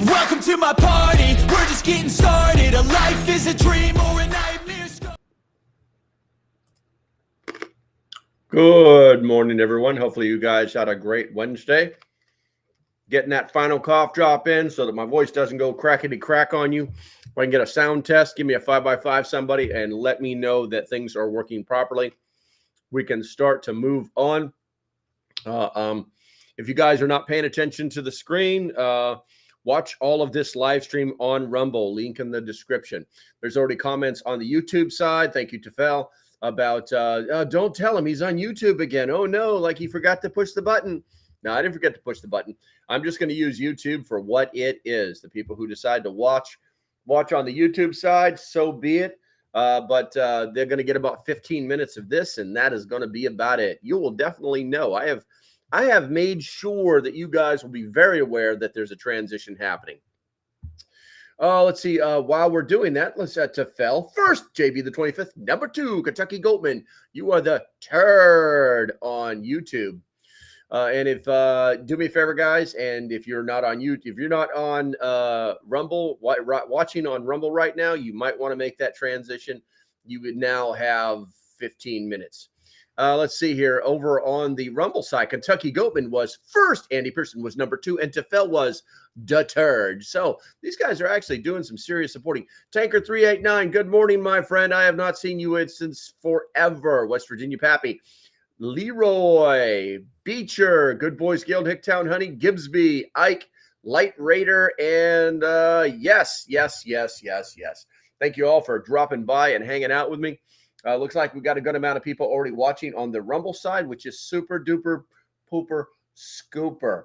Welcome to my party, we're just getting started. A life is a dream or a nightmare. Good morning, everyone. Hopefully you guys had a great Wednesday. Getting that final cough drop in so that my voice doesn't go crackety crack on you. If I can get a sound test, give me a 5x5 somebody and let me know that things are working properly. we can start to move on. If you guys are not paying attention to the screen, watch all of this live stream on Rumble, link in the description. There's already comments on the YouTube side. Thank you, Tefel, about don't tell him he's on YouTube again. Oh no, like he forgot to push the button. No, I didn't forget to push the button. I'm just going to use YouTube for what it is. The people who decide to watch on the YouTube side, so be it. But they're going to get about 15 minutes of this, and that is going to be about it. You will definitely know. I have made sure that you guys will be very aware that there's a transition happening. Let's see. While we're doing that, let's Tefel first. JB the 25th. Number 2, Kentucky Goatman. You are the turd on YouTube. And if do me a favor, guys, and if you're not on YouTube, if you're not on Rumble, watching on Rumble right now, you might want to make that transition. You would now have 15 minutes. Let's see here. Over on the Rumble side, Kentucky Goatman was first. Andy Pearson was number 2, and Tefel was deterred. So these guys are actually doing some serious supporting. Tanker 389. Good morning, my friend. I have not seen you since forever. West Virginia Pappy. Leroy, Beecher, Good Boys Guild, Hicktown Honey, Gibbsby, Ike, Light Raider, and yes. Thank you all for dropping by and hanging out with me. Looks like we've got a good amount of people already watching on the Rumble side, which is super duper pooper scooper.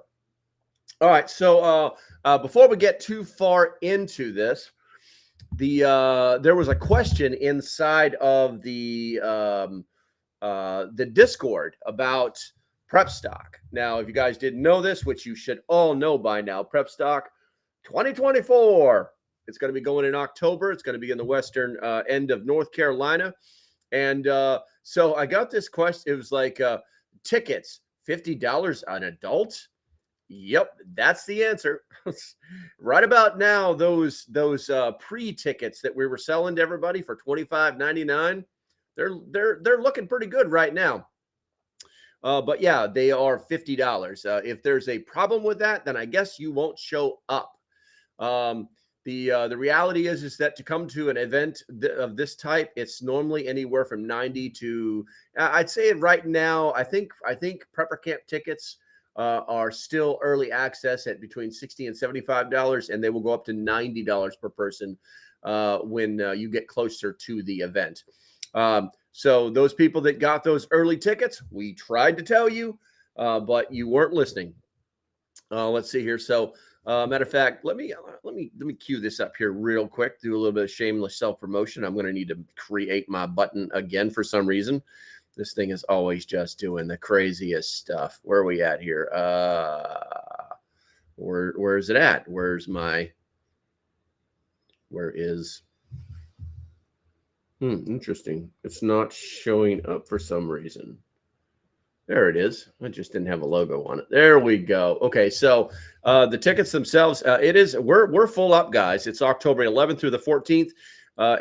All right, so before we get too far into this, there was a question inside of the Discord about prep stock. Now, if you guys didn't know this, which you should all know by now, prep stock 2024. It's going to be going in October. It's going to be in the western end of North Carolina. And so I got this question. It was like tickets, $50 an adult. Yep, that's the answer. Right about now, those pre-tickets that we were selling to everybody for $25.99, they're looking pretty good right now. But yeah, they are $50. If there's a problem with that, then I guess you won't show up. The reality is that to come to an event of this type, it's normally anywhere from 90 to I'd say right now. I think Prepper Camp tickets are still early access at between $60 and $75, and they will go up to $90 per person when you get closer to the event. So those people that got those early tickets, we tried to tell you, but you weren't listening. Let's see here. So matter of fact, let me cue this up here real quick. Do a little bit of shameless self-promotion. I'm going to need to create my button again for some reason. This thing is always just doing the craziest stuff. Where are we at here? Where is it at? Where is interesting. It's not showing up for some reason. There it is. I just didn't have a logo on it. There we go. Okay, so the tickets themselves, we're full up, guys. It's October 11th through the 14th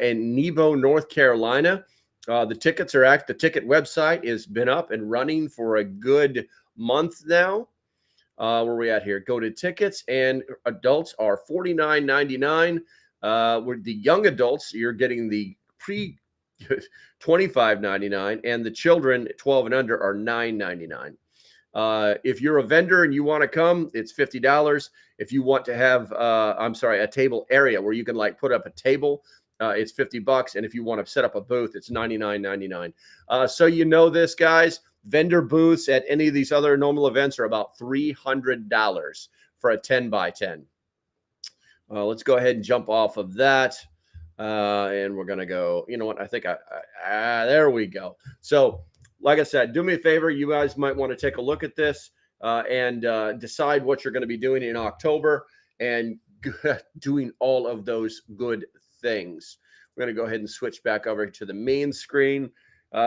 in Nebo, North Carolina. The tickets the ticket website has been up and running for a good month now. Where are we at here? Go to tickets, and adults are $49.99. With the young adults, you're getting the pre $25.99, and the children 12 and under are $9.99. If you're a vendor and you want to come, it's $50. If you want to have a table area where you can like put up a table, it's $50. And if you want to set up a booth, it's $99.99. So you know this, guys. Vendor booths at any of these other normal events are about $300 for a 10 by 10. Let's go ahead and jump off of that. And we're going to go, you know what? I think there we go. So like I said, do me a favor. You guys might want to take a look at this and decide what you're going to be doing in October and doing all of those good things. We're going to go ahead and switch back over to the main screen.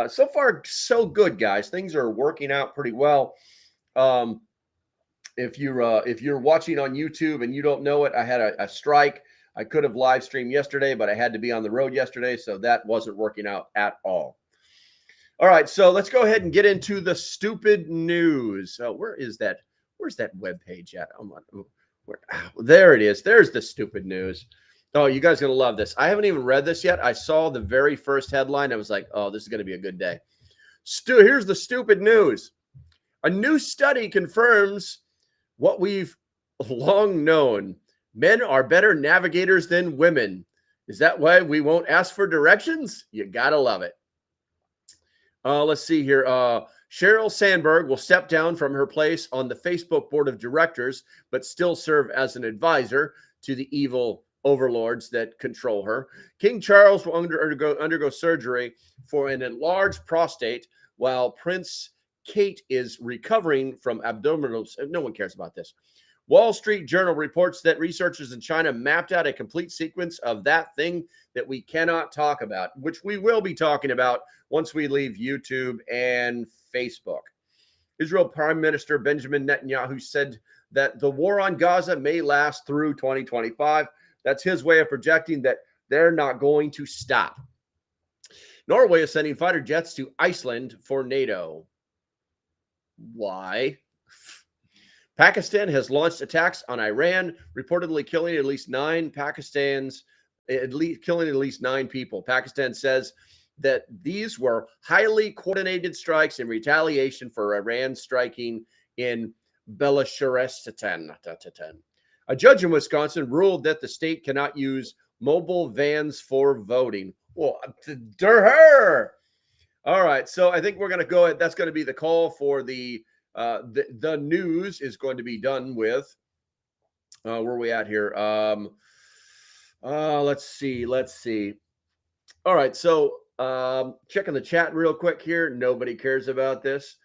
So far, so good, guys. Things are working out pretty well. If you're watching on YouTube and you don't know it, I had a strike. I could have live streamed yesterday, but I had to be on the road yesterday, so that wasn't working out at all. All right, so let's go ahead and get into the stupid news. Where is that? Where's that webpage at? There it is. There's the stupid news. Oh, you guys are going to love this. I haven't even read this yet. I saw the very first headline. I was like, oh, this is going to be a good day. Here's the stupid news. A new study confirms what we've long known. Men are better navigators than women. Is that why we won't ask for directions? You gotta love it. Let's see here. Sheryl Sandberg will step down from her place on the Facebook board of directors, but still serve as an advisor to the evil overlords that control her. King Charles will undergo surgery for an enlarged prostate, while Prince Kate is recovering from abdominal. No one cares about this. Wall Street Journal reports that researchers in China mapped out a complete sequence of that thing that we cannot talk about, which we will be talking about once we leave YouTube and Facebook. Israel Prime Minister Benjamin Netanyahu said that the war on Gaza may last through 2025. That's his way of projecting that they're not going to stop. Norway is sending fighter jets to Iceland for NATO. Why? Pakistan has launched attacks on Iran, reportedly killing at least 9 people. Pakistan says that these were highly coordinated strikes in retaliation for Iran striking in Balochistan. A judge in Wisconsin ruled that the state cannot use mobile vans for voting. Well, all right, so I think we're going to go ahead. That's going to be the call for the news is going to be done with. Where are we at here? Let's see. All right, so checking the chat real quick here. Nobody cares about this.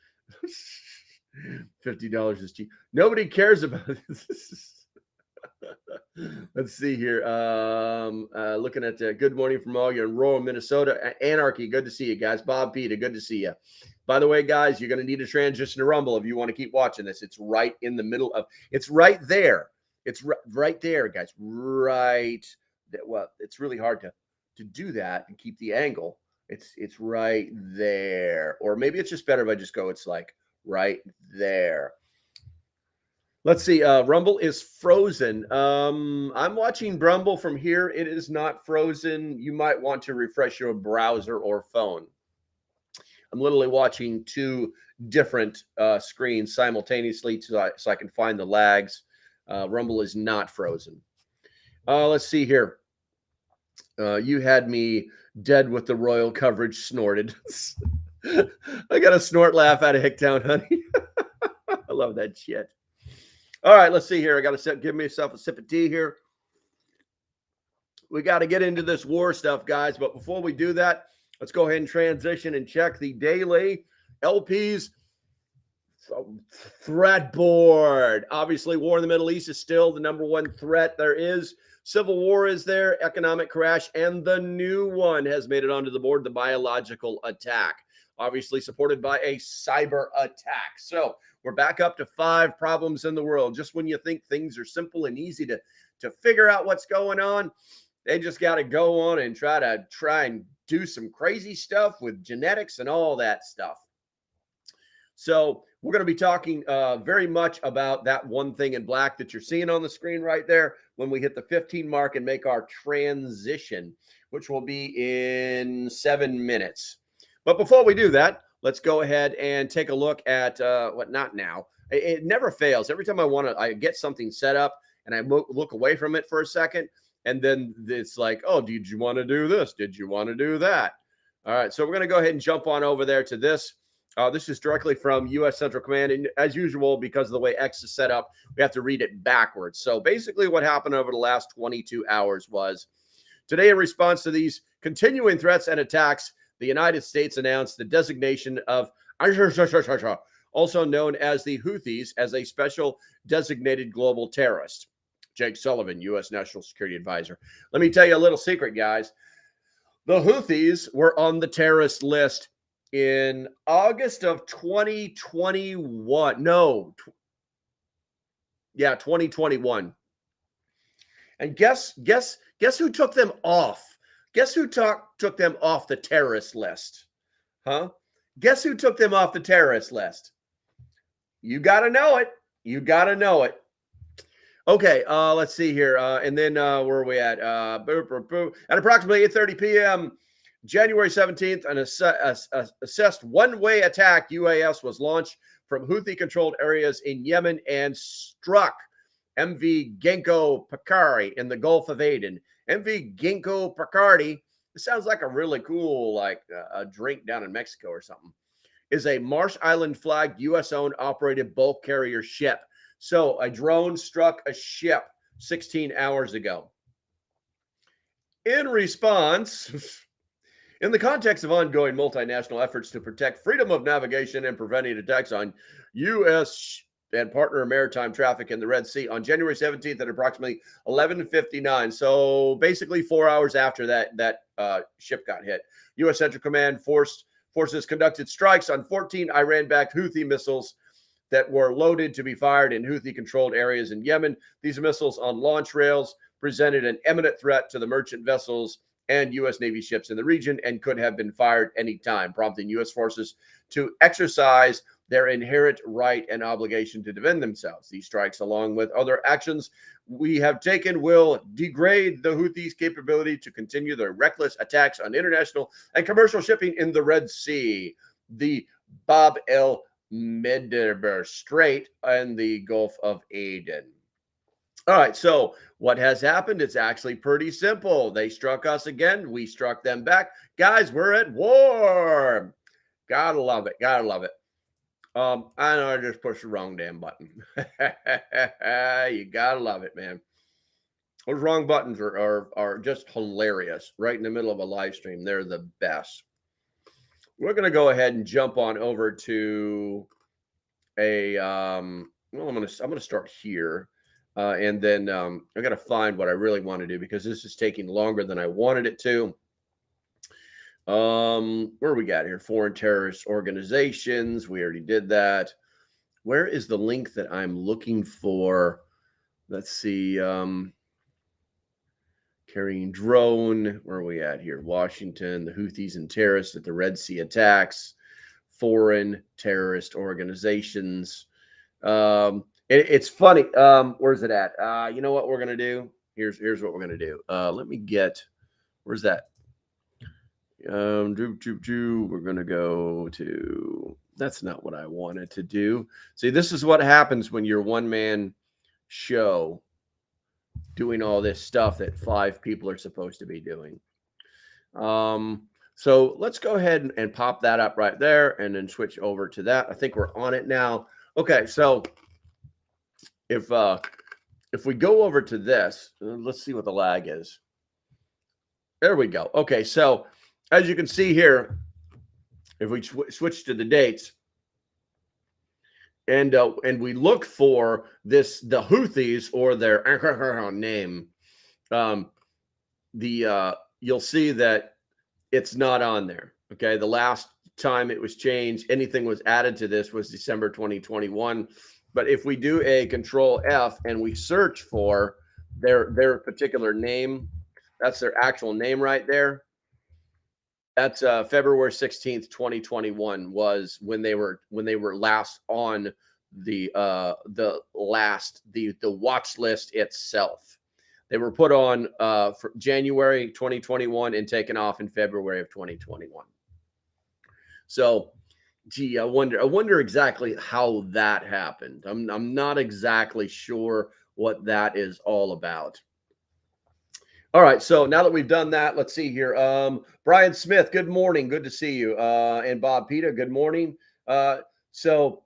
$50 is cheap. Nobody cares about this. Let's see here. Looking at good morning from all you in rural Minnesota. Anarchy, good to see you guys. Bob Peter, good to see you. By the way, guys, you're going to need to transition to Rumble if you want to keep watching this. It's right in the middle of. It's right there. It's right there, guys. Right. Well, it's really hard to do that and keep the angle. It's right there. Or maybe it's just better if I just go. It's like right there. Let's see. Rumble is frozen. I'm watching Rumble from here. It is not frozen. You might want to refresh your browser or phone. I'm literally watching 2 different screens simultaneously so I can find the lags. Rumble is not frozen. Let's see here. You had me dead with the royal coverage snorted. I got a snort laugh out of Hicktown, honey. I love that shit. All right, let's see here. I got to give myself a sip of tea here. We got to get into this war stuff, guys. But before we do that, let's go ahead and transition and check the daily LP's threat board. Obviously, war in the Middle East is still the #1 threat there is. Civil war is there, economic crash, and the new one has made it onto the board, the biological attack, obviously supported by a cyber attack. So we're back up to 5 problems in the world. Just when you think things are simple and easy to figure out what's going on, they just got to go on and try and do some crazy stuff with genetics and all that stuff. So we're going to be talking very much about that one thing in black that you're seeing on the screen right there when we hit the 15 mark and make our transition, which will be in 7 minutes. But before we do that, let's go ahead and take a look at not now. It never fails. Every time I get something set up and I look away from it for a second, and then it's like, oh, did you want to do this? Did you want to do that? All right, so we're going to go ahead and jump on over there to this. This is directly from U.S. Central Command. And as usual, because of the way X is set up, we have to read it backwards. So basically what happened over the last 22 hours was today, in response to these continuing threats and attacks, the United States announced the designation of also known as the Houthis as a special designated global terrorist. Jake Sullivan, U.S. National Security Advisor. Let me tell you a little secret, guys. The Houthis were on the terrorist list in August of 2021. 2021. And guess who took them off? Guess who took them off the terrorist list? Huh? Guess who took them off the terrorist list? You got to know it. You got to know it. Okay, let's see here. And then where are we at? At approximately 8:30 p.m., January 17th, an assessed one-way attack UAS was launched from Houthi-controlled areas in Yemen and struck MV Genco Pakari in the Gulf of Aden. MV Genco Pakari, it sounds like a really cool, like a drink down in Mexico or something, is a Marsh Island flagged US-owned operated bulk carrier ship. So a drone struck a ship 16 hours ago. In response, in the context of ongoing multinational efforts to protect freedom of navigation and preventing attacks on U.S. and partner maritime traffic in the Red Sea, on January 17th at approximately 11:59, so basically 4 hours after that ship got hit, U.S. Central Command forces conducted strikes on 14 Iran-backed Houthi missiles that were loaded to be fired in Houthi-controlled areas in Yemen. These missiles on launch rails presented an imminent threat to the merchant vessels and U.S. Navy ships in the region and could have been fired anytime, prompting U.S. forces to exercise their inherent right and obligation to defend themselves. These strikes, along with other actions we have taken, will degrade the Houthis' capability to continue their reckless attacks on international and commercial shipping in the Red Sea, the Bab el-Medber Strait, and the Gulf of Aden. All right, so what has happened? It's actually pretty simple. They struck us again. We struck them back. Guys, we're at war. Gotta love it. Gotta love it. I know I just pushed the wrong damn button. You gotta love it, man. Those wrong buttons are just hilarious. Right in the middle of a live stream. They're the best. We're gonna go ahead and jump on over to a well, I'm gonna start here. And then I got to find what I really want to do because this is taking longer than I wanted it to. Where we got here? Foreign terrorist organizations. We already did that. Where is the link that I'm looking for? Let's see. Carrying drone. Where are we at here? Washington, the Houthis and terrorists at the Red Sea attacks. Foreign terrorist organizations. It's funny. Where's it at? You know what we're gonna do? Here's what we're gonna do. Let me get. Where's that? We're gonna go to. That's not what I wanted to do. See, this is what happens when you're one man show, doing all this stuff that 5 people are supposed to be doing. So let's go ahead and pop that up right there, and then switch over to that. I think we're on it now. Okay, so. If we go over to this, let's see what the lag is. There we go. Okay, so as you can see here, if we switch to the dates, and we look for the Houthis or their name, you'll see that it's not on there. Okay, the last time it was changed, anything was added to this was December 2021. But if we do a Control F and we search for their particular name, that's their actual name right there. That's February 16th, 2021 was when they were last on the watch list itself. They were put on for January 2021 and taken off in February of 2021. So gee, I wonder exactly how that happened. I'm not exactly sure what that is all about. All right, so now that we've done that, let's see here. Brian Smith, good morning. Good to see you. And Bob Pita, good morning. So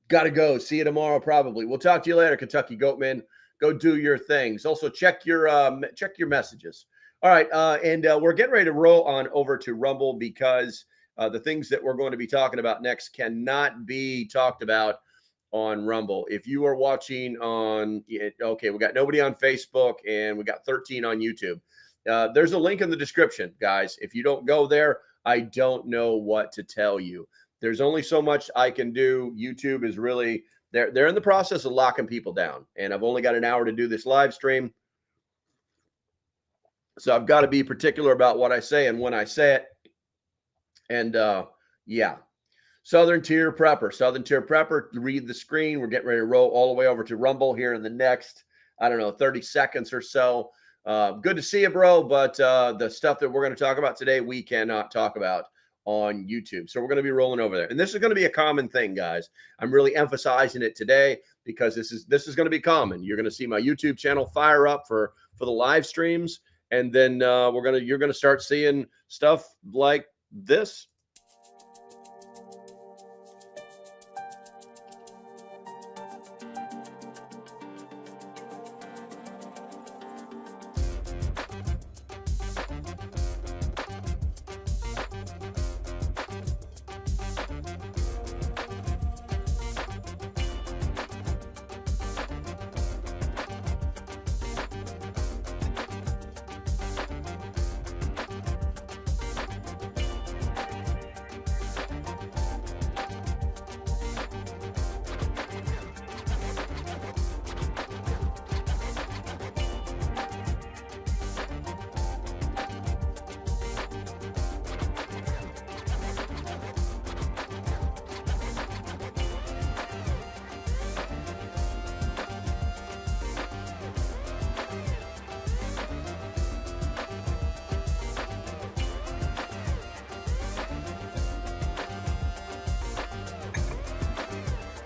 got to go. See you tomorrow probably. We'll talk to you later, Kentucky Goatman. Go do your things. Also check your messages. All right, and we're getting ready to roll on over to Rumble because the things that we're going to be talking about next cannot be talked about on Rumble. If you are watching on, okay, we got nobody on Facebook and we got 13 on YouTube. There's a link in the description, guys. If you don't go there, I don't know what to tell you. There's only so much I can do. YouTube is really, they're in the process of locking people down. And I've only got an hour to do this live stream. So I've got to be particular about what I say and when I say it. And yeah, Southern Tier Prepper, read the screen. We're getting ready to roll all the way over to Rumble here in the next, I don't know, 30 seconds or so. Good to see you, bro. But the stuff that we're going to talk about today, we cannot talk about on YouTube. So we're going to be rolling over there. And this is going to be a common thing, guys. I'm really emphasizing it today because this is going to be common. You're going to see my YouTube channel fire up for the live streams. And then you're going to start seeing stuff like this